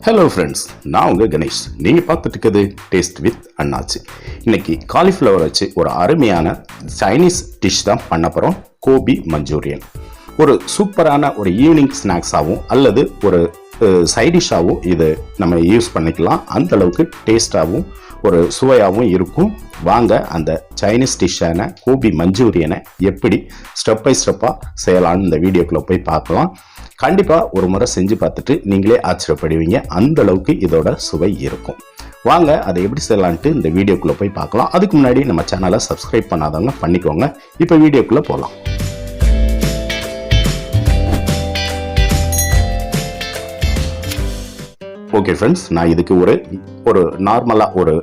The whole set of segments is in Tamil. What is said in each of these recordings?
ஹலோ ஃப்ரெண்ட்ஸ், நான் உங்கள் கணேஷ். நீங்கள் பார்த்துட்டு இருக்கிறது டேஸ்ட் வித் அண்ணாச்சி. இன்னைக்கு காலிஃப்ளவர் வச்சு ஒரு அருமையான சைனீஸ் டிஷ் தான் பண்ண போகிறோம். கோபி மஞ்சூரியன். ஒரு சூப்பரான ஒரு ஈவினிங் ஸ்நாக்ஸாகவும் அல்லது ஒரு சைடிஷாகவும் இது நம்ம யூஸ் பண்ணிக்கலாம். அந்த அளவுக்கு டேஸ்டாகவும் ஒரு சுவையாகவும் இருக்கும். வாங்க அந்த சைனீஸ் டிஷ்ஷான கோபி மஞ்சூரியனை எப்படி ஸ்டெப் பை ஸ்டெப்பாக செய்யலான்னு இந்த வீடியோக்குள்ளே போய் பார்க்கலாம். கண்டிப்பாக ஒரு முறை செஞ்சு பார்த்துட்டு நீங்களே ஆச்சரியப்படுவீங்க. அந்த அளவுக்கு இதோட சுவை இருக்கும். வாங்க அதை எப்படி செய்யலான்ட்டு இந்த வீடியோக்குள்ளே போய் பார்க்கலாம். அதுக்கு முன்னாடி நம்ம சேனலை சப்ஸ்கிரைப் பண்ணாதவங்க பண்ணிக்கோங்க. இப்போ வீடியோக்குள்ளே போகலாம். ஓகே ஃப்ரெண்ட்ஸ், நான் இதுக்கு ஒரு நார்மலாக ஒரு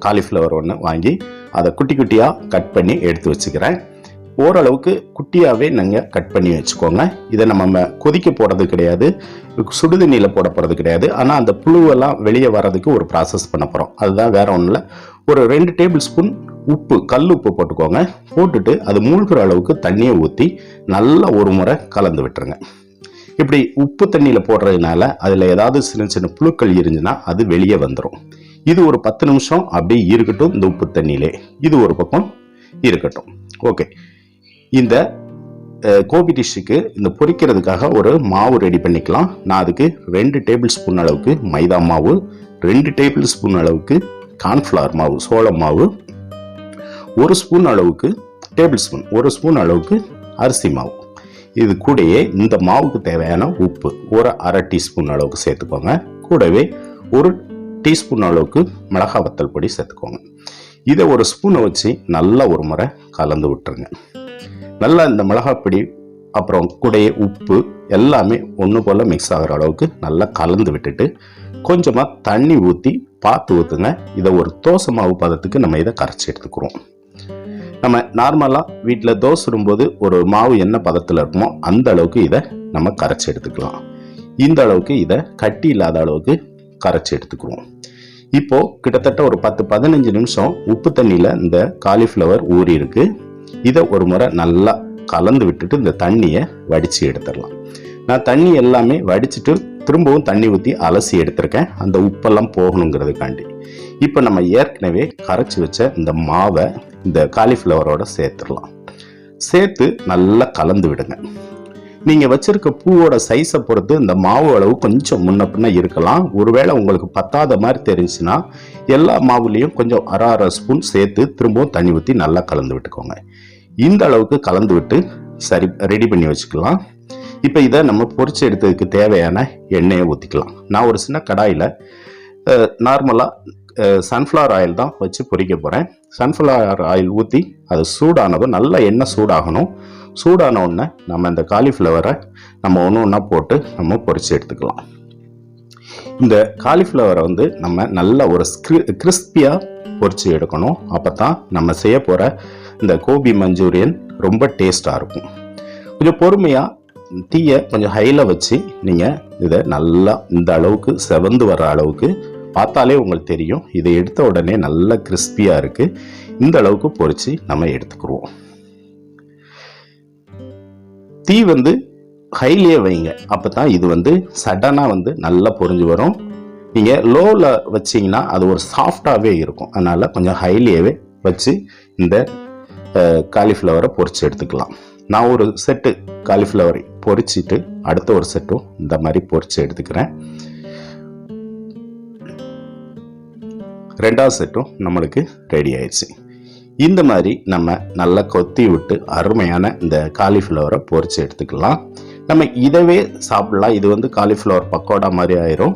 காலிஃப்ளவர் ஒன்று வாங்கி அதை குட்டி குட்டியாக கட் பண்ணி எடுத்து வச்சுக்கிறேன். ஓரளவுக்கு குட்டியாகவே நீங்கள் கட் பண்ணி வச்சுக்கோங்க. இதை நம்ம கொதிக்க போடுறது கிடையாது, சுடுதண்ணியில் போட போகிறது கிடையாது. ஆனால் அந்த புழுவெல்லாம் வெளியே வர்றதுக்கு ஒரு ப்ராசஸ் பண்ண போகிறோம். அதுதான் வேற ஒன்றும் இல்லை. ஒரு 2 டேபிள் ஸ்பூன் உப்பு, கல் உப்பு போட்டுக்கோங்க. போட்டுட்டு அது மூழ்கிற அளவுக்கு தண்ணியை ஊற்றி நல்லா ஒரு முறை கலந்து விட்டுருங்க. இப்படி உப்பு தண்ணியில் போடுறதுனால அதில் ஏதாவது சின்ன சின்ன புழுக்கள் இருந்துச்சுன்னா அது வெளியே வந்துடும். இது ஒரு 10 நிமிஷம் அப்படியே இருக்கட்டும் இந்த உப்பு தண்ணியிலே. இது ஒரு பக்கம் இருக்கட்டும். ஓகே, இந்த கோபி டிஷ்ஷுக்கு இந்த பொரிக்கிறதுக்காக ஒரு மாவு ரெடி பண்ணிக்கலாம். நான் அதுக்கு 2 டேபிள் ஸ்பூன் அளவுக்கு மைதா மாவு, 2 டேபிள் ஸ்பூன் அளவுக்கு கார்ன்ஃப்ளவர் மாவு, சோளம் மாவு, 1 ஸ்பூன் அளவுக்கு ஒரு ஸ்பூன் அளவுக்கு அரிசி மாவு. இது கூடயே இந்த மாவுக்கு தேவையான உப்பு ஒரு 1/2 டீஸ்பூன் அளவுக்கு சேர்த்துக்கோங்க. கூடவே 1 டீஸ்பூன் அளவுக்கு மிளகாய் வத்தல் பொடி சேர்த்துக்கோங்க. இதை ஒரு ஸ்பூனை வச்சு நல்லா ஒரு முறை கலந்து விட்டுருங்க. நல்லா இந்த மிளகாய் பொடி அப்புறம் கூடயே உப்பு எல்லாமே ஒன்று போல் மிக்ஸ் ஆகிற அளவுக்கு நல்லா கலந்து விட்டுட்டு கொஞ்சமாக தண்ணி ஊற்றி பார்த்து ஊற்றுங்க. இதை ஒரு தோசை மாவு பதத்துக்கு நம்ம இதை கரைச்சி எடுத்துக்கிறோம். நம்ம நார்மலாக வீட்டில் தோசை சுடும்போது ஒரு மாவு என்ன பதத்தில் இருக்குமோ அந்த அளவுக்கு இதை நம்ம கரைச்சி எடுத்துக்கலாம். இந்த அளவுக்கு இதை கட்டி இல்லாத அளவுக்கு கரைச்சி எடுத்துக்குவோம். இப்போ கிட்டத்தட்ட ஒரு 10-15 நிமிஷம் உப்பு தண்ணியில் இந்த காலிஃப்ளவர் ஊறி இருக்கு. இதை ஒரு முறை நல்லா கலந்து விட்டுட்டு இந்த தண்ணியை வடித்து எடுத்துடலாம். நான் தண்ணி எல்லாமே வடிச்சிட்டு திரும்பவும் தண்ணி ஊற்றி அலசி எடுத்திருக்கேன், அந்த உப்பெல்லாம் போகணுங்கிறதுக்காண்டி. இப்போ நம்ம ஏற்கனவே கரைச்சி வச்ச இந்த மாவை இந்த காலிஃப்ளவரோட சேர்த்துடலாம். சேர்த்து நல்லா கலந்து விடுங்க. நீங்கள் வச்சிருக்க பூவோட சைஸை பொறுத்து இந்த மாவு அளவு கொஞ்சம் முன்ன பின்ன இருக்கலாம். ஒருவேளை உங்களுக்கு பத்தாத மாதிரி தெரிஞ்சுன்னா எல்லா மாவுலேயும் கொஞ்சம் அரை ஸ்பூன் சேர்த்து திரும்பவும் தண்ணி ஊற்றி நல்லா கலந்து விட்டுக்கோங்க. இந்த அளவுக்கு கலந்து விட்டு சரி ரெடி பண்ணி வச்சுக்கலாம். இப்போ இதை நம்ம பொரிச்சு எடுத்ததுக்கு தேவையான எண்ணெயை ஊற்றிக்கலாம். நான் ஒரு சின்ன கடாயில் நார்மலாக சன்ஃப்ளவர் ஆயில் தான் வச்சு பொரிக்க போகிறேன். சன்ஃப்ளவர் ஆயில் ஊற்றி அது சூடானதும் நல்லா எண்ணெய் சூடாகணும். சூடான உடனே நம்ம இந்த காலிஃப்ளவரை நம்ம ஒன்றா போட்டு நம்ம பொரிச்சு எடுத்துக்கலாம். இந்த காலிஃப்ளவரை நம்ம நல்ல ஒரு கிறிஸ்பியாக பொரிச்சு எடுக்கணும். அப்போ தான் நம்ம செய்ய போகிற இந்த கோபி மஞ்சூரியன் ரொம்ப டேஸ்டாக இருக்கும். கொஞ்சம் பொறுமையாக தீயை கொஞ்சம் ஹையில் வச்சு நீங்கள் இதை நல்லா இந்த அளவுக்கு செவந்து வர அளவுக்கு பார்த்தாலே உங்களுக்கு தெரியும். இதை எடுத்த உடனே நல்ல கிறிஸ்பியாக இருக்குது. இந்த அளவுக்கு பொரிச்சு நம்ம எடுத்துக்கிடுவோம். தீ ஹைலியே வைங்க. அப்போ தான் இது சடனாக நல்லா பொரிஞ்சு வரும். நீங்கள் லோவில் வச்சிங்கன்னா அது ஒரு சாஃப்டாகவே இருக்கும். அதனால் கொஞ்சம் ஹைலியவே வச்சு இந்த காலிஃப்ளவரை பொரிச்சு எடுத்துக்கலாம். நான் ஒரு செட்டு காலிஃப்ளவரை பொரிச்சிட்டு அடுத்த ஒரு செட்டும் இந்த மாதிரி பொரிச்சு எடுத்துக்கிறேன். 2வது செட்டும் நம்மளுக்கு ரெடி ஆயிடுச்சு. இந்த மாதிரி நம்ம நல்லா கொத்தி விட்டு அருமையான இந்த காலிஃப்ளவரை பொரிச்சு எடுத்துக்கலாம். நம்ம இதவே சாப்பிடலாம். இது காலிஃப்ளவர் பக்கோடா மாதிரி ஆயிரும்.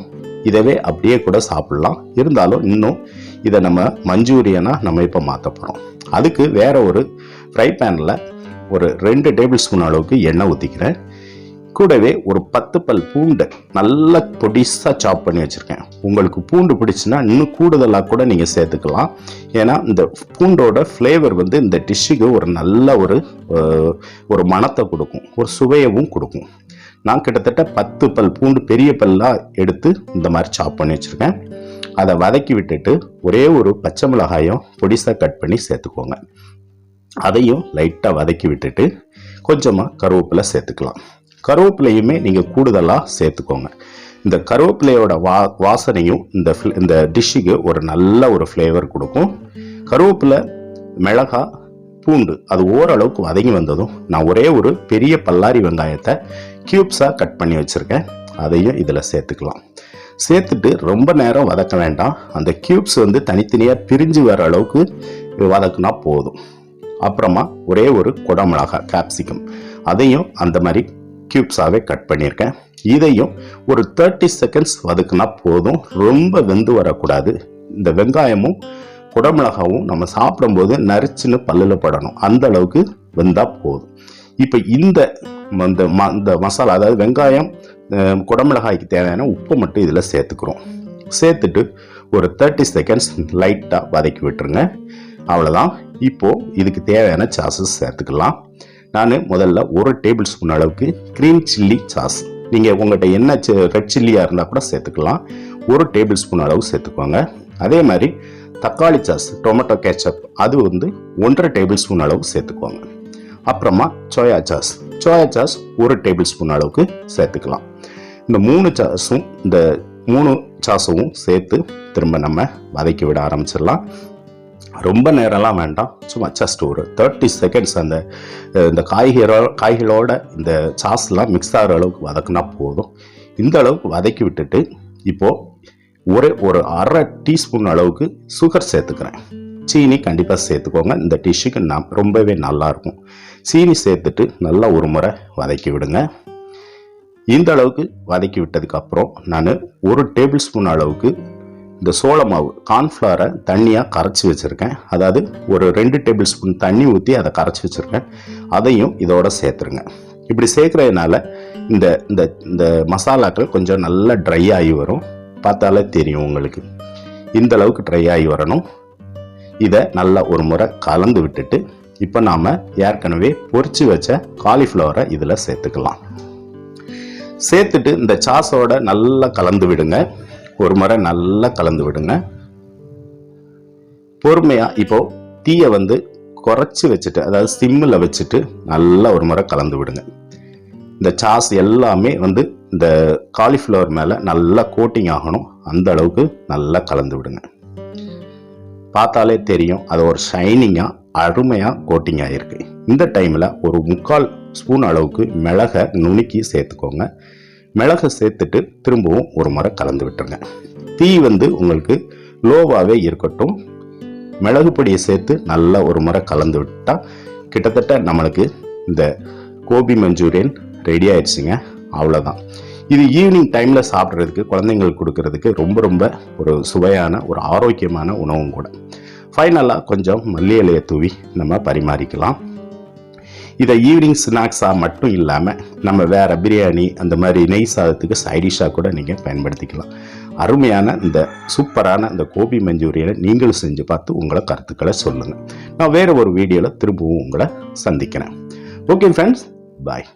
இதவே அப்படியே கூட சாப்பிடலாம். இருந்தாலும் இன்னும் இதை நம்ம மஞ்சூரியனாக நம்ம இப்போ மாற்ற போகிறோம். அதுக்கு வேற ஒரு ஃப்ரை பேனில் ஒரு 2 டேபிள் ஸ்பூன் அளவுக்கு எண்ணெய் ஊற்றிக்கிறேன். கூடவே ஒரு 10 பல் பூண்டு நல்லா பொடிசாக சாப் பண்ணி வச்சுருக்கேன். உங்களுக்கு பூண்டு பிடிச்சுன்னா இன்னும் கூடுதலாக கூட நீங்கள் சேர்த்துக்கலாம். ஏன்னா இந்த பூண்டோட ஃப்ளேவர் இந்த டிஷ்ஷுக்கு ஒரு நல்ல ஒரு மணத்தை கொடுக்கும், ஒரு சுவையவும் கொடுக்கும். நான் கிட்டத்தட்ட 10 பல் பூண்டு பெரிய பல்லாக எடுத்து இந்த மாதிரி சாப் பண்ணி வச்சுருக்கேன். அதை வதக்கி விட்டுட்டு ஒரே ஒரு பச்சை மிளகாயும் பொடிசாக கட் பண்ணி சேர்த்துக்கோங்க. அதையும் லைட்டாக வதக்கி விட்டுட்டு கொஞ்சமாக கருவேப்பிலை சேர்த்துக்கலாம். கருவேப்பிலையுமே நீங்கள் கூடுதலாக சேர்த்துக்கோங்க. இந்த கருவேப்பிலையோட வாசனையும் இந்த டிஷ்ஷுக்கு ஒரு நல்ல ஒரு ஃப்ளேவர் கொடுக்கும். கருவேப்பிலை, மிளகா, பூண்டு அது ஓரளவுக்கு வதங்கி வந்ததும் நான் ஒரே ஒரு பெரிய பல்லாரி வெங்காயத்தை கியூப்ஸாக கட் பண்ணி வச்சுருக்கேன். அதையும் இதில் சேர்த்துக்கலாம். சேர்த்துட்டு ரொம்ப நேரம் வதக்க வேண்டாம். அந்த கியூப்ஸ் வந்து தனித்தனியாக பிரிஞ்சு வர அளவுக்கு வதக்குனா போதும். அப்புறமா ஒரே ஒரு குடமிளகாய் கேப்சிகம் அதையும் அந்த மாதிரி கியூப்ஸாகவே கட் பண்ணியிருக்கேன். இதையும் ஒரு 30 செகண்ட்ஸ் வதக்குனா போதும். ரொம்ப வெந்து வரக்கூடாது. இந்த வெங்காயமும் குடமிளகாவும் நம்ம சாப்பிடும்போது நரிச்சுன்னு பல்லில் படணும். அந்த அளவுக்கு வெந்தால் போதும். இப்போ இந்த மசாலா, அதாவது வெங்காயம், குடமிளகாய்க்கு தேவையான உப்பு மட்டும் இதில் சேர்த்துக்கிறோம். சேர்த்துட்டு ஒரு 30 செகண்ட்ஸ் லைட்டாக வதக்கி விட்டுருங்க. அவ்வளோதான். இப்போது இதுக்கு தேவையான சாஸஸ் சேர்த்துக்கலாம். நான் முதல்ல 1 டேபிள் ஸ்பூன் அளவுக்கு க்ரீன் சில்லி சாஸ், நீங்கள் உங்கள்கிட்ட என்ன ரெட் சில்லியாக இருந்தால் கூட சேர்த்துக்கலாம். 1 டேபிள் ஸ்பூன் அளவு சேர்த்துக்கோங்க. அதே மாதிரி தக்காளி சாஸ், டொமேட்டோ கேச்சப், அது வந்து 1.5 டேபிள் ஸ்பூன் அளவு சேர்த்துக்கோங்க. அப்புறமா சோயா சாஸ் 1 டேபிள் ஸ்பூன் அளவுக்கு சேர்த்துக்கலாம். இந்த 3 சாஸும் சேர்த்து திரும்ப நம்ம வதக்கி விட ஆரம்பிச்சிடலாம். ரொம்ப நேரம்லாம் வேண்டாம். சும்மா ஜஸ்ட் ஒரு 30 செகண்ட்ஸ் இந்த காய்களோட இந்த சாஸ்லாம் மிக்ஸ் ஆகிற அளவுக்கு வதக்குனா போதும். இந்த அளவுக்கு வதக்கி விட்டுட்டு இப்போது ஒரு அரை டீஸ்பூன் அளவுக்கு சுகர் சேர்த்துக்கிறேன். சீனி கண்டிப்பாக சேர்த்துக்கோங்க. இந்த டிஷ்ஷுக்கு ரொம்பவே நல்லாயிருக்கும். சீனி சேர்த்துட்டு நல்லா ஒரு முறை வதக்கி விடுங்க. இந்த அளவுக்கு வதக்கி விட்டதுக்கப்புறம் நான் 1 டேபிள் ஸ்பூன் அளவுக்கு இந்த சோள மாவு, கார்ன்ஃப்ளவரை தண்ணியாக கரைச்சி வச்சுருக்கேன். அதாவது ஒரு 2 டேபிள் ஸ்பூன் தண்ணி ஊற்றி அதை கரைச்சி வச்சுருக்கேன். அதையும் இதோட சேர்த்துருங்க. இப்படி சேர்க்குறதுனால இந்த மசாலாக்கள் கொஞ்சம் நல்லா ட்ரை ஆகி வரும். பார்த்தாலே தெரியும் உங்களுக்கு. இந்த அளவுக்கு ட்ரை ஆகி வரணும். இதை நல்லா ஒரு முறை கலந்து விட்டுட்டு இப்போ நாம் ஏற்கனவே பொரிச்சு வச்ச காலிஃப்ளவரை இதில் சேர்த்துக்கலாம். சேர்த்துட்டு இந்த சாஸோட நல்லா கலந்து விடுங்க. ஒரு முறை நல்லா கலந்து விடுங்க. பொறுமையாக இப்போ தீயை வந்து குறைச்சி வச்சுட்டு, அதாவது சிம்மில் வச்சுட்டு நல்லா ஒரு முறை கலந்து விடுங்க. இந்த சாஸ் எல்லாமே வந்து இந்த காலிஃப்ளவர் மேலே நல்லா கோட்டிங் ஆகணும். அந்த அளவுக்கு நல்லா கலந்து விடுங்க. பார்த்தாலே தெரியும் அது ஒரு ஷைனிங்காக அருமையாக கோட்டிங் ஆகிருக்கு. இந்த டைமில் ஒரு 3/4 ஸ்பூன் அளவுக்கு மிளகை நுணுக்கி சேர்த்துக்கோங்க. மிளகை சேர்த்துட்டு திரும்பவும் ஒரு முறை கலந்து விட்டுருங்க. தீ வந்து உங்களுக்கு லோவாகவே இருக்கட்டும். மிளகு பொடியை சேர்த்து நல்லா ஒரு முறை கலந்து விட்டால் கிட்டத்தட்ட நம்மளுக்கு இந்த கோபி மஞ்சூரியன் ரெடி ஆயிடுச்சுங்க. அவ்வளோதான். இது ஈவினிங் டைமில் சாப்பிட்றதுக்கு, குழந்தைங்களுக்கு கொடுக்கறதுக்கு ரொம்ப ஒரு சுவையான ஒரு ஆரோக்கியமான உணவும் கூட. ஃபைனலாக கொஞ்சம் மல்லி இலையை தூவி நம்ம பரிமாறிக்கலாம். இதை ஈவினிங் ஸ்நாக்ஸாக மட்டும் இல்லாமல் நம்ம வேறு பிரியாணி அந்த மாதிரி நெய் சாதத்துக்கு சைடிஷாக கூட நீங்கள் பயன்படுத்திக்கலாம். அருமையான இந்த சூப்பரான இந்த கோபி மஞ்சூரியனை நீங்களும் செஞ்சு பார்த்து உங்களை கருத்துக்களை சொல்லுங்கள். நான் வேறு ஒரு வீடியோவில் திரும்பவும் உங்களை சந்திக்கிறேன். ஓகே ஃப்ரெண்ட்ஸ், பாய்.